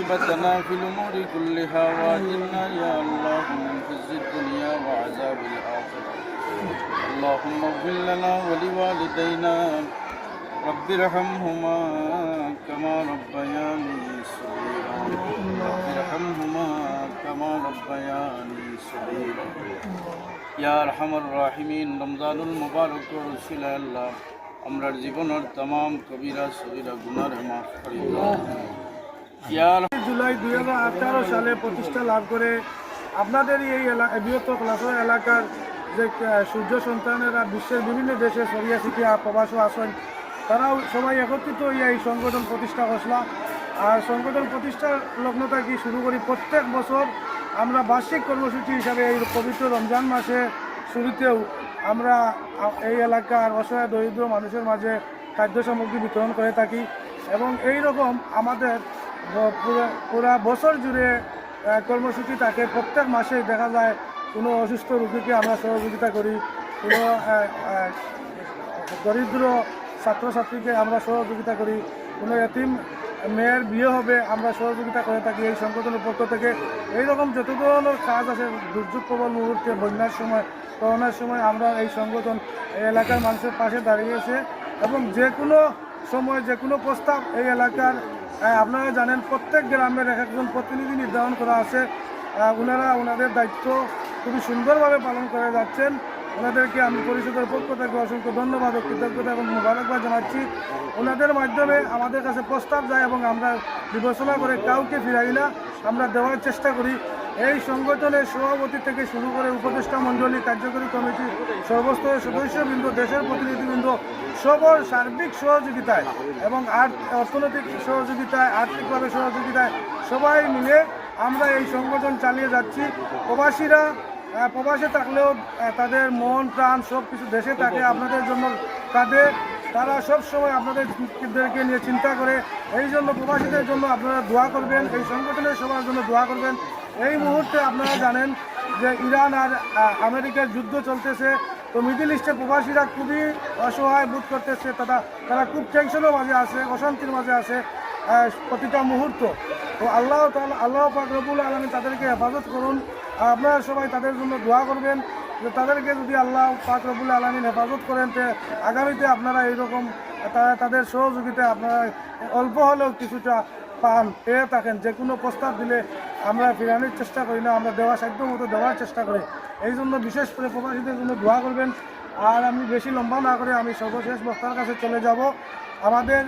عاقبتنا في الأمور كلها وأجرنا يا الله من خزي الدنيا وعذاب الآخرة. اللهم اغفر لنا ولوالدينا رب ارحمهما كما ربياني صغيرا. رب ارحمهما كما ربياني صغيرا. يا أرحم الراحمين রমজানুল মুবারক রসুল আল্লাহ আমরার জীবনের तमाम কবিরা সগীরা গুনাহ মাফ করে দাও। জুলাই 2018 সালে প্রতিষ্ঠা লাভ করে আপনাদের এই বৃহত্তর ক্লাসর এলাকার যে সূর্য সন্তানেরা বিশ্বের বিভিন্ন দেশে ছড়িয়ে ছিটিয়ে প্রবাসী আসেন, তারাও সবাই একত্রিত হইয়া এই সংগঠন প্রতিষ্ঠা করছিল। আর সংগঠন প্রতিষ্ঠার লগ্নতা কি শুরু করি প্রত্যেক বছর আমরা বার্ষিক কর্মসূচি হিসাবে এই পবিত্র রমজান মাসে শুরুতেও আমরা এই এলাকার অসহায় দরিদ্র মানুষের মাঝে খাদ্য সামগ্রী বিতরণ করে থাকি। এবং এই রকম আমাদের পুরা বছর জুড়ে কর্মসূচি থাকে। প্রত্যেক মাসেই দেখা যায় কোনো অসুস্থ রোগীকে আমরা সহযোগিতা করি, কোনো দরিদ্র ছাত্রছাত্রীকে আমরা সহযোগিতা করি, কোনো এতিম মেয়ের বিয়ে হবে আমরা সহযোগিতা করে থাকি এই সংগঠনের পক্ষ থেকে। এইরকম যত ধরনের কাজ আছে দুর্যোগ প্রবল মুহূর্তে, বন্যার সময়, করোনার সময় আমরা এই সংগঠন এই এলাকার মানুষের পাশে দাঁড়িয়েছে। এবং যে কোনো সময় যে কোনো প্রস্তাব এই এলাকার আপনারা জানেন প্রত্যেক গ্রামের এক একজন প্রতিনিধি নির্ধারণ করা আছে। ওনারা ওনাদের দায়িত্ব খুবই সুন্দরভাবে পালন করে যাচ্ছেন। ওনাদেরকে আমি পরিষদের পক্ষ থেকে অসংখ্য ধন্যবাদ ও কৃতজ্ঞতা এবং মোবারকবাদ জানাচ্ছি। ওনাদের মাধ্যমে আমাদের কাছে প্রস্তাব যায় এবং আমরা বিবেচনা করে কাউকে ফিরাই না, আমরা দেওয়ার চেষ্টা করি। এই সংগঠনের সভাপতি থেকে শুরু করে উপদেষ্টা মণ্ডলী, কার্যকরী কমিটি, সর্বস্তরের সদস্যবৃন্দ, দেশের প্রতিনিধিবৃন্দ সবার সার্বিক সহযোগিতায় এবং অর্থনৈতিক সহযোগিতায়, আর্থিকভাবে সহযোগিতায় সবাই মিলে আমরা এই সংগঠন চালিয়ে যাচ্ছি। প্রবাসে থাকলেও তাদের মন প্রাণ সব কিছু দেশে থাকে, আপনাদের জন্য কাঁদে, তারা সব সময় আপনাদেরকে নিয়ে চিন্তা করে। এই জন্য প্রবাসীদের জন্য আপনারা দোয়া করবেন, এই সংগঠনের সবার জন্য দোয়া করবেন। এই মুহূর্তে আপনারা জানেন যে ইরান আর আমেরিকার যুদ্ধ চলতেছে, তো মিডল ইস্টে প্রবাসীরা খুবই অসহায় বোধ করতেছে, তারা খুব টেনশনের মাঝে আছে, অশান্তির মাঝে আছে প্রতিটা মুহূর্ত। তো আল্লাহ পাক রব্বুল আলামিন তাদেরকে হেফাজত করুন। আপনারা সবাই তাদের জন্য দোয়া করবেন যে তাদেরকে যদি আল্লাহ পাক রব্বুল আলামিন হেফাজত করেন, তো আগামীতে আপনারা এইরকম তাদের সহযোগিতায় আপনারা অল্প হলেও কিছুটা পেয়ে থাকেন। যে কোনো প্রস্তাব দিলে আমরা ফিরানোর চেষ্টা করি না, আমরা দেওয়া সাধ্য মতো দেওয়ার চেষ্টা করি। এই জন্য বিশেষ করে প্রবাসীদের জন্য দোয়া করবেন। আর আমি বেশি লম্বা না করে আমি সর্বশেষ বক্তার কাছে চলে যাব। আমাদের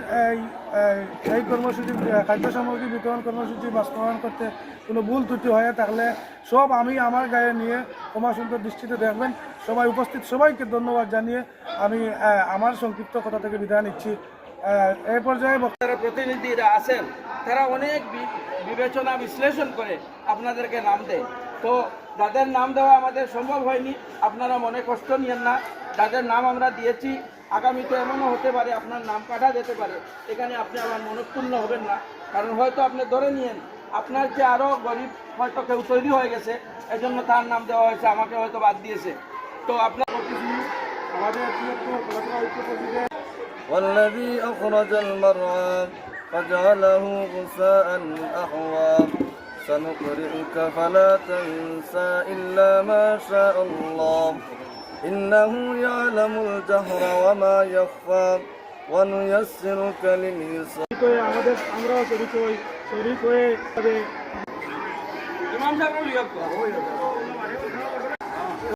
এই কর্মসূচি খাদ্য সামগ্রী বিতরণ কর্মসূচি বাস্তবায়ন করতে কোনো ভুল ত্রুটি হয়ে থাকলে সব আমি আমার গায়ে নিয়ে ক্ষমা সুন্দর দৃষ্টিতে দেখবেন। সবাই উপস্থিত সবাইকে ধন্যবাদ জানিয়ে আমি আমার সংক্ষিপ্ত কথা থেকে বিদায় নিচ্ছি। এই পর্যায়ে বক্তারা প্রতিনিধিরা আছেন, তারা অনেক বিবেচনা বিশ্লেষণ করে আপনাদেরকে নাম দেয়। তো যাদের নাম দেওয়া আমাদের সম্ভব হয়নি, আপনারা মনে কষ্ট নিয়েন না। যাদের নাম আমরা দিয়েছি, আগামীতে এমনও হতে পারে আপনার নাম কাটা যেতে পারে, এখানে আপনি আমার মনক্ষুণ্ণ হবেন না। কারণ হয়তো আপনি ধরে নিয়েন আপনার যে আরও গরিব হয়তো কেউ তৈরি হয়ে গেছে, এজন্য তার নাম দেওয়া হয়েছে, আমাকে হয়তো বাদ দিয়েছে। তো আপনার আমাদের والذي أخرج المرعى فجعله غثاء أحوى سنقرئك فلا تنسى إلا ما شاء الله إنه يعلم الجهر وما يخفى ونيسرك لليسرى আমাদের আমরাও শরীক হয়ে ইমাম সাহেব